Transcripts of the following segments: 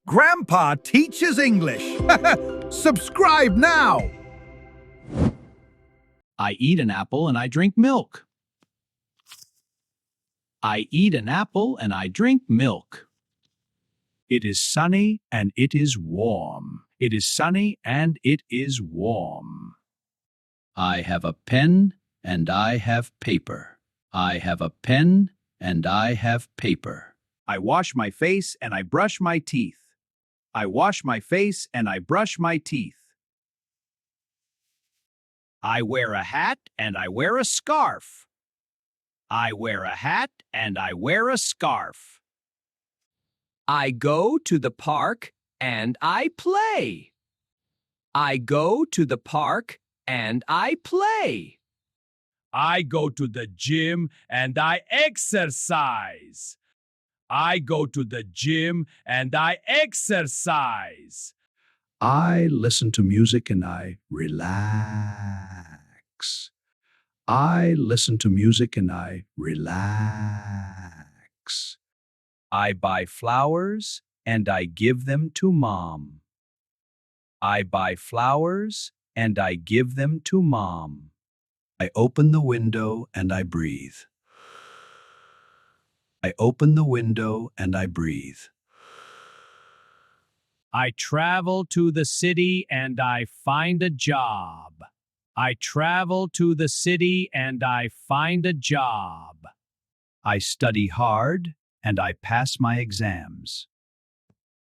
Grandpa teaches English. Subscribe now. I eat an apple and I drink milk. I eat an apple and I drink milk. It is sunny and it is warm. It is sunny and it is warm. I have a pen and I have paper. I have a pen and I have paper. I wash my face and I brush my teeth. I wash my face and I brush my teeth. I wear a hat and I wear a scarf. I wear a hat and I wear a scarf. I go to the park and I play. I go to the park and I play. I go to the gym and I exercise. I go to the gym and I exercise. I listen to music and I relax. I listen to music and I relax. I buy flowers and I give them to Mom. I buy flowers and I give them to Mom. I open the window and I breathe. I open the window and I breathe. I travel to the city and I find a job. I travel to the city and I find a job. I study hard and I pass my exams.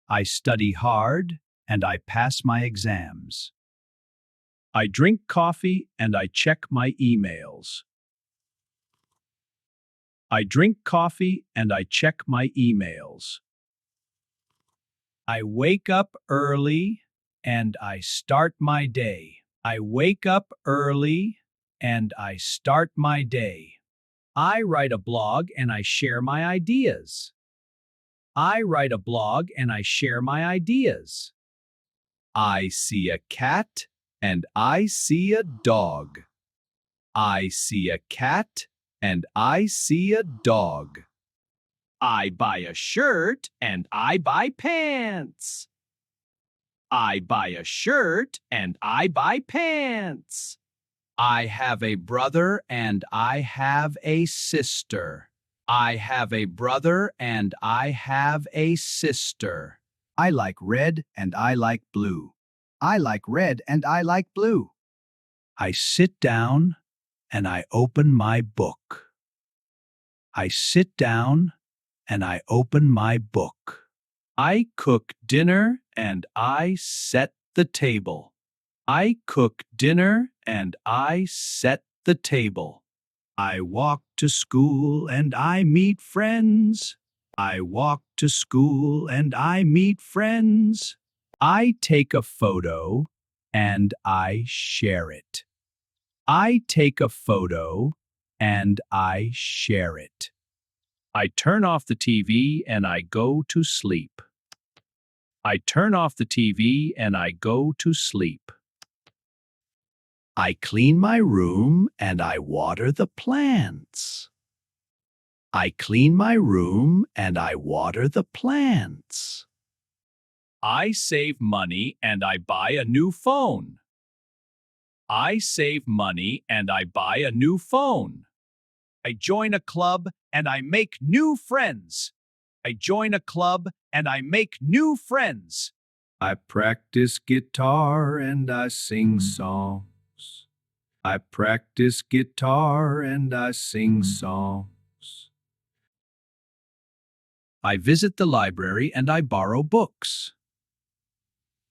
I study hard and I pass my exams. I drink coffee and I check my emails. I drink coffee and I check my emails. I wake up early and I start my day. I wake up early and I start my day. I write a blog and I share my ideas. I write a blog and I share my ideas. I see a cat and I see a dog. I see a cat and I see a dog. I buy a shirt and I buy pants. I buy a shirt and I buy pants. I have a brother and I have a sister. I have a brother and I have a sister. I like red and I like blue. I like red and I like blue. I sit down and I open my book. I sit down and I open my book. I cook dinner and I set the table. I cook dinner and I set the table. I walk to school and I meet friends. I walk to school and I meet friends. I take a photo and I share it. I take a photo and I share it. I turn off the TV and I go to sleep. I turn off the TV and I go to sleep. I clean my room and I water the plants. I clean my room and I water the plants. I save money and I buy a new phone. I save money and I buy a new phone. I join a club and I make new friends. I join a club and I make new friends. I practice guitar and I sing songs. I practice guitar and I sing songs. I visit the library and I borrow books.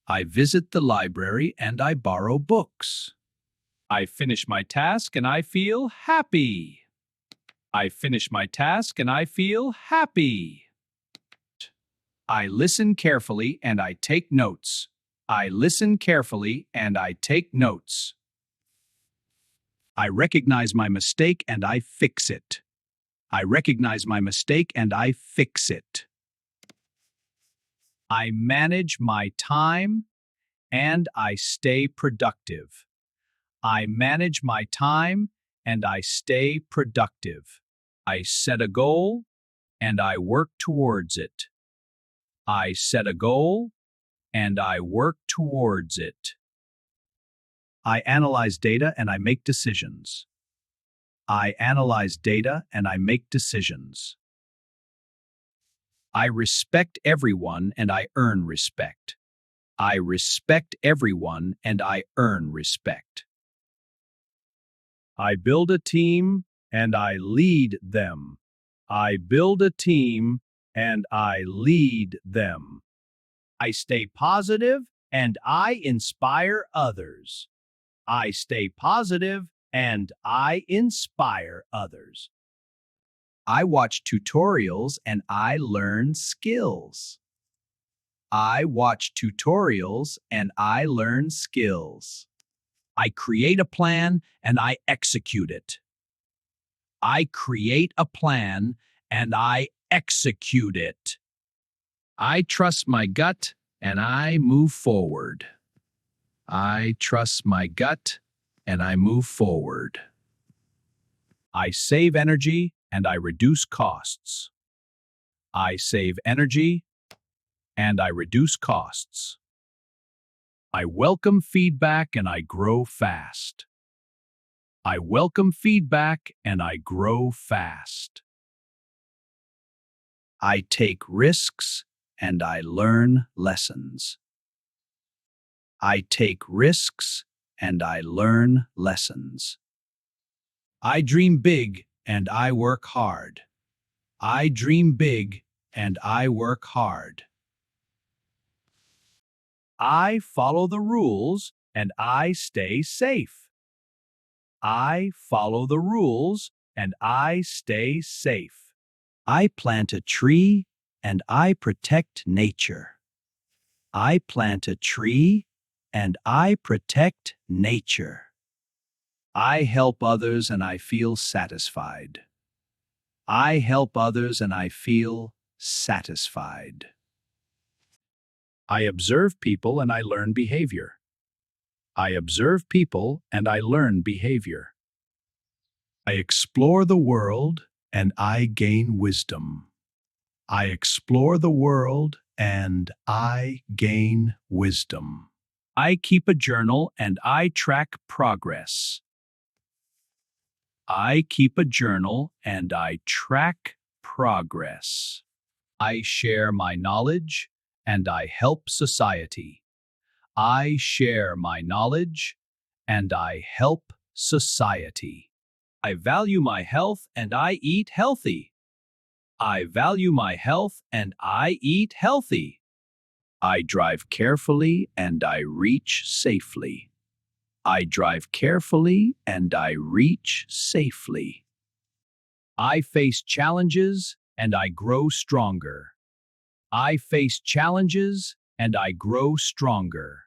I visit the library and I borrow books. I finish my task and I feel happy. I finish my task and I feel happy. I listen carefully and I take notes. I listen carefully and I take notes. I recognize my mistake and I fix it. I recognize my mistake and I fix it. I manage my time and I stay productive. I manage my time and I stay productive. I set a goal and I work towards it. I set a goal and I work towards it. I analyze data and I make decisions. I analyze data and I make decisions. I respect everyone and I earn respect. I respect everyone and I earn respect. I build a team and I lead them. I build a team and I lead them. I stay positive and I inspire others. I stay positive and I inspire others. I watch tutorials and I learn skills. I watch tutorials and I learn skills. I create a plan and I execute it. I create a plan and I execute it. I trust my gut and I move forward. I trust my gut and I move forward. I save energy and I reduce costs. I save energy and I reduce costs. I welcome feedback and I grow fast. I welcome feedback and I grow fast. I take risks and I learn lessons. I take risks and I learn lessons. I dream big and I work hard. I dream big and I work hard. I follow the rules and I stay safe. I follow the rules and I stay safe. I plant a tree and I protect nature. I plant a tree and I protect nature. I help others and I feel satisfied. I help others and I feel satisfied. I observe people and I learn behavior. I observe people and I learn behavior. I explore the world and I gain wisdom. I explore the world and I gain wisdom. I keep a journal and I track progress. I keep a journal and I track progress. I share my knowledge and I help society. I share my knowledge and I help society. I value my health and I eat healthy. I value my health and I eat healthy. I drive carefully and I reach safely. I drive carefully and I reach safely. I face challenges and I grow stronger. I face challenges and I grow stronger.